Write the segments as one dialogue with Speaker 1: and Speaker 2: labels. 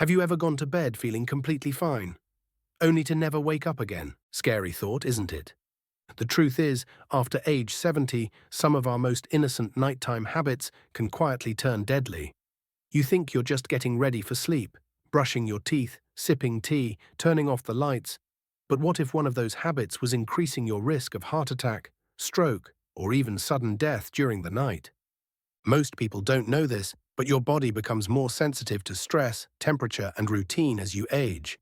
Speaker 1: Have you ever gone to bed feeling completely fine, only to never wake up again? Scary thought, isn't it? The truth is, after age 70, some of our most innocent nighttime habits can quietly turn deadly. You think you're just getting ready for sleep, brushing your teeth, sipping tea, turning off the lights. But what if one of those habits was increasing your risk of heart attack, stroke, or even sudden death during the night? Most people don't know this, but your body becomes more sensitive to stress, temperature, and routine as you age.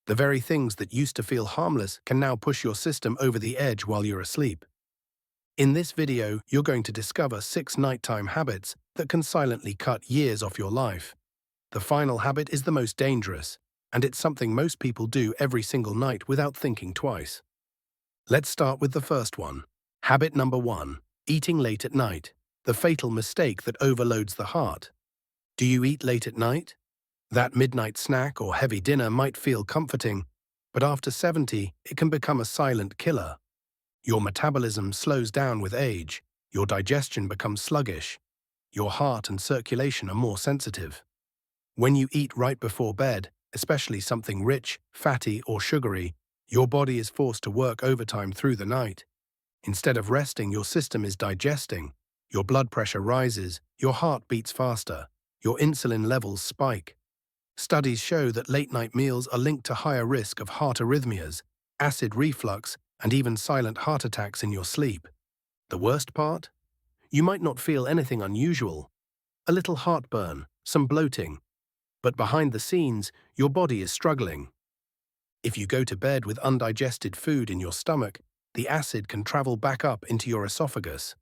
Speaker 1: The very things that used to feel harmless can now push your system over the edge while you're asleep. In this video, you're going to discover 6 nighttime habits that can silently cut years off your life. The final habit is the most dangerous, and it's something most people do every single night without thinking twice. Let's start with the first one. Habit number 1. Eating late at night. The fatal mistake that overloads the heart. Do you eat late at night? That midnight snack or heavy dinner might feel comforting, but after 70, it can become a silent killer. Your metabolism slows down with age, your digestion becomes sluggish, your heart and circulation are more sensitive. When you eat right before bed, especially something rich, fatty, or sugary, your body is forced to work overtime through the night. Instead of resting, your system is digesting. Your blood pressure rises, your heart beats faster, your insulin levels spike. Studies show that late-night meals are linked to higher risk of heart arrhythmias, acid reflux, and even silent heart attacks in your sleep. The worst part? You might not feel anything unusual. A little heartburn, some bloating. But behind the scenes, your body is struggling. If you go to bed with undigested food in your stomach, the acid can travel back up into your esophagus.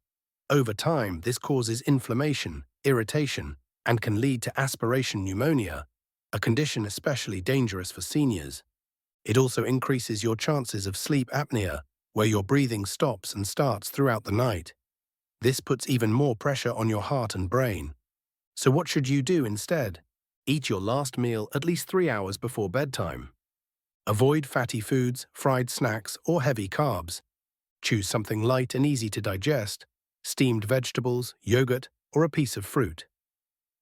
Speaker 1: Over time, this causes inflammation, irritation, and can lead to aspiration pneumonia, a condition especially dangerous for seniors. It also increases your chances of sleep apnea, where your breathing stops and starts throughout the night. This puts even more pressure on your heart and brain. So what should you do instead? Eat your last meal at least 3 hours before bedtime. Avoid fatty foods, fried snacks, or heavy carbs. Choose something light and easy to digest: steamed vegetables, yogurt, or a piece of fruit.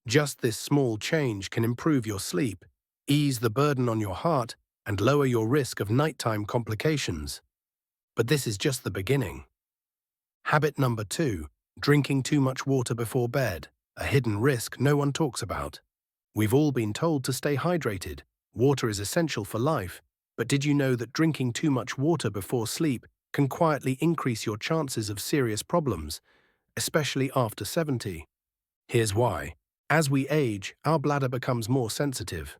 Speaker 1: Just this small change can improve your sleep, ease the burden on your heart, and lower your risk of nighttime complications. But this is just the beginning. Habit number 2. Drinking too much water before bed, a hidden risk no one talks about. We've all been told to stay hydrated. Water is essential for life, but did you know that drinking too much water before sleep can quietly increase your chances of serious problems, especially after 70? Here's why. As we age, our bladder becomes more sensitive.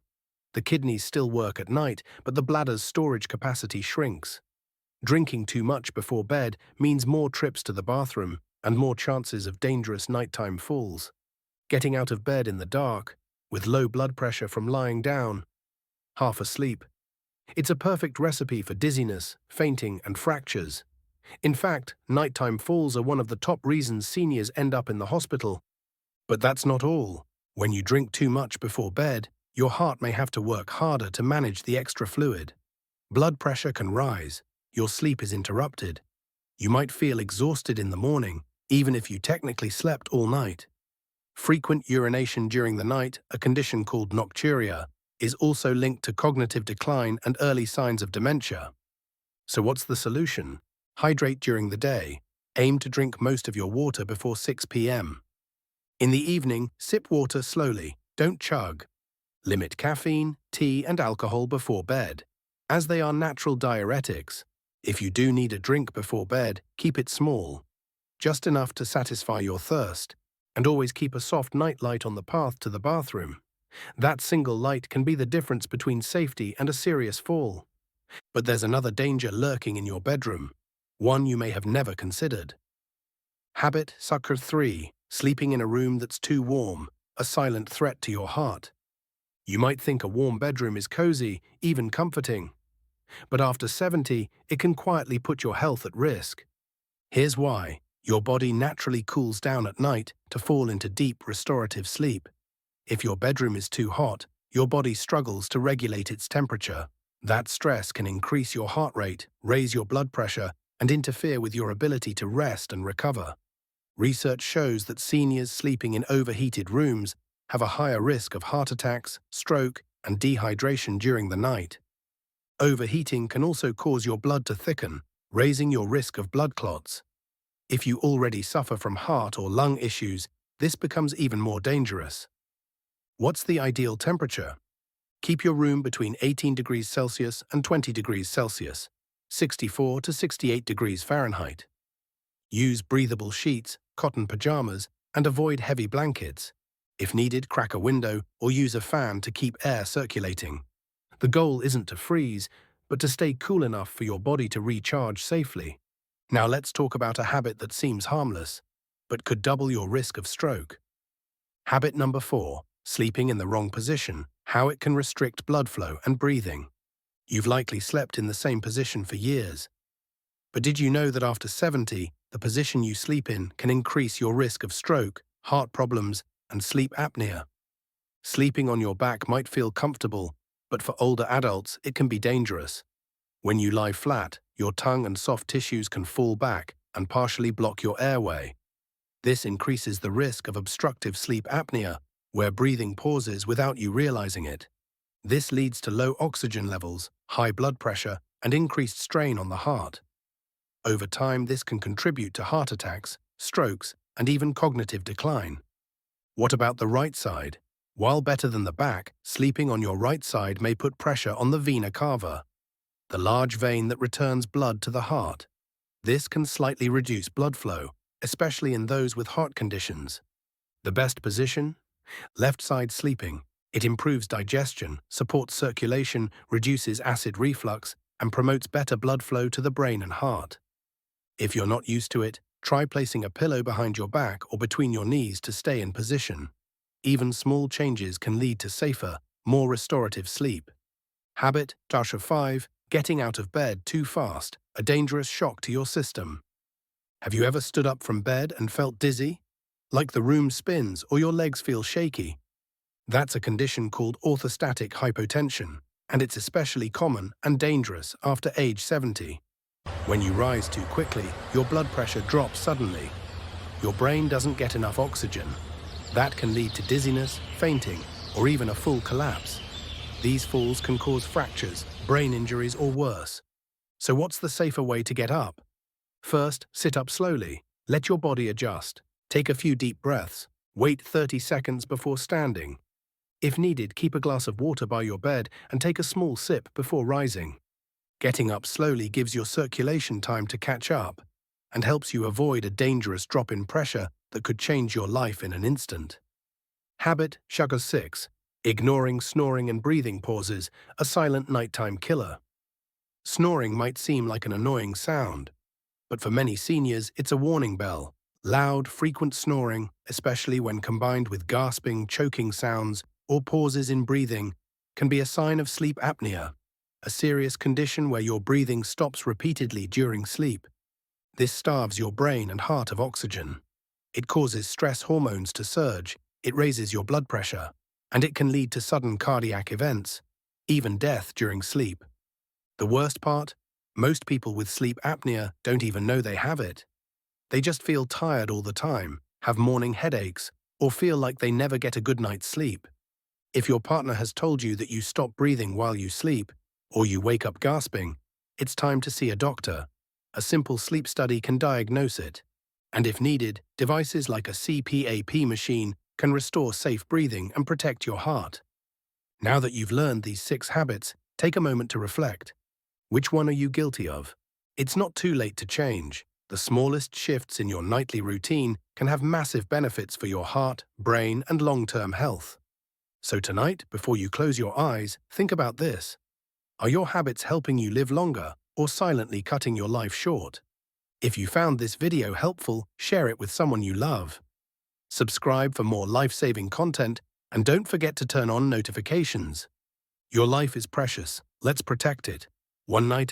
Speaker 1: The kidneys still work at night, but the bladder's storage capacity shrinks. Drinking too much before bed means more trips to the bathroom and more chances of dangerous nighttime falls. Getting out of bed in the dark, with low blood pressure from lying down, half asleep. It's a perfect recipe for dizziness, fainting, and fractures. In fact, nighttime falls are one of the top reasons seniors end up in the hospital. But that's not all. When you drink too much before bed, your heart may have to work harder to manage the extra fluid. Blood pressure can rise, your sleep is interrupted. You might feel exhausted in the morning, even if you technically slept all night. Frequent urination during the night, a condition called nocturia, is also linked to cognitive decline and early signs of dementia. So what's the solution? Hydrate during the day. Aim to drink most of your water before 6 p.m. In the evening, sip water slowly, don't chug. Limit caffeine, tea, and alcohol before bed, as they are natural diuretics. If you do need a drink before bed, keep it small, just enough to satisfy your thirst, and always keep a soft nightlight on the path to the bathroom. That single light can be the difference between safety and a serious fall. But there's another danger lurking in your bedroom, one you may have never considered. Habit sucker 3. Sleeping in a room that's too warm, a silent threat to your heart. You might think a warm bedroom is cozy, even comforting. But after 70, it can quietly put your health at risk. Here's why. Your body naturally cools down at night to fall into deep restorative sleep. If your bedroom is too hot, your body struggles to regulate its temperature. That stress can increase your heart rate, raise your blood pressure, and interfere with your ability to rest and recover. Research shows that seniors sleeping in overheated rooms have a higher risk of heart attacks, stroke, and dehydration during the night. Overheating can also cause your blood to thicken, raising your risk of blood clots. If you already suffer from heart or lung issues, this becomes even more dangerous. What's the ideal temperature? Keep your room between 18 degrees Celsius and 20 degrees Celsius, 64 to 68 degrees Fahrenheit. Use breathable sheets, cotton pajamas, and avoid heavy blankets. If needed, crack a window or use a fan to keep air circulating. The goal isn't to freeze, but to stay cool enough for your body to recharge safely. Now let's talk about a habit that seems harmless, but could double your risk of stroke. Habit number 4, sleeping in the wrong position, how it can restrict blood flow and breathing. You've likely slept in the same position for years. But did you know that after 70, the position you sleep in can increase your risk of stroke, heart problems, and sleep apnea? Sleeping on your back might feel comfortable, but for older adults, it can be dangerous. When you lie flat, your tongue and soft tissues can fall back and partially block your airway. This increases the risk of obstructive sleep apnea, where breathing pauses without you realizing it. This leads to low oxygen levels, high blood pressure, and increased strain on the heart. Over time, this can contribute to heart attacks, strokes, and even cognitive decline. What about the right side? While better than the back, sleeping on your right side may put pressure on the vena cava, the large vein that returns blood to the heart. This can slightly reduce blood flow, especially in those with heart conditions. The best position? Left side sleeping. It improves digestion, supports circulation, reduces acid reflux, and promotes better blood flow to the brain and heart. If you're not used to it, try placing a pillow behind your back or between your knees to stay in position. Even small changes can lead to safer, more restorative sleep. Habit number 5, getting out of bed too fast, a dangerous shock to your system. Have you ever stood up from bed and felt dizzy? Like the room spins or your legs feel shaky? That's a condition called orthostatic hypotension, and it's especially common and dangerous after age 70. When you rise too quickly, your blood pressure drops suddenly. Your brain doesn't get enough oxygen. That can lead to dizziness, fainting, or even a full collapse. These falls can cause fractures, brain injuries, or worse. So what's the safer way to get up? First, sit up slowly. Let your body adjust. Take a few deep breaths. Wait 30 seconds before standing. If needed, keep a glass of water by your bed and take a small sip before rising. Getting up slowly gives your circulation time to catch up and helps you avoid a dangerous drop in pressure that could change your life in an instant. Habit number 6. Ignoring snoring and breathing pauses, a silent nighttime killer. Snoring might seem like an annoying sound, but for many seniors, it's a warning bell. Loud, frequent snoring, especially when combined with gasping, choking sounds, or pauses in breathing, can be a sign of sleep apnea, a serious condition where your breathing stops repeatedly during sleep. This starves your brain and heart of oxygen. It causes stress hormones to surge, it raises your blood pressure, and it can lead to sudden cardiac events, even death during sleep. The worst part? Most people with sleep apnea don't even know they have it. They just feel tired all the time, have morning headaches, or feel like they never get a good night's sleep. If your partner has told you that you stop breathing while you sleep, or you wake up gasping, it's time to see a doctor. A simple sleep study can diagnose it. And if needed, devices like a CPAP machine can restore safe breathing and protect your heart. Now that you've learned these 6 habits, take a moment to reflect. Which one are you guilty of? It's not too late to change. The smallest shifts in your nightly routine can have massive benefits for your heart, brain, and long-term health. So tonight, before you close your eyes, think about this. Are your habits helping you live longer or silently cutting your life short? If you found this video helpful, share it with someone you love. Subscribe for more life-saving content, and don't forget to turn on notifications. Your life is precious. Let's protect it. One night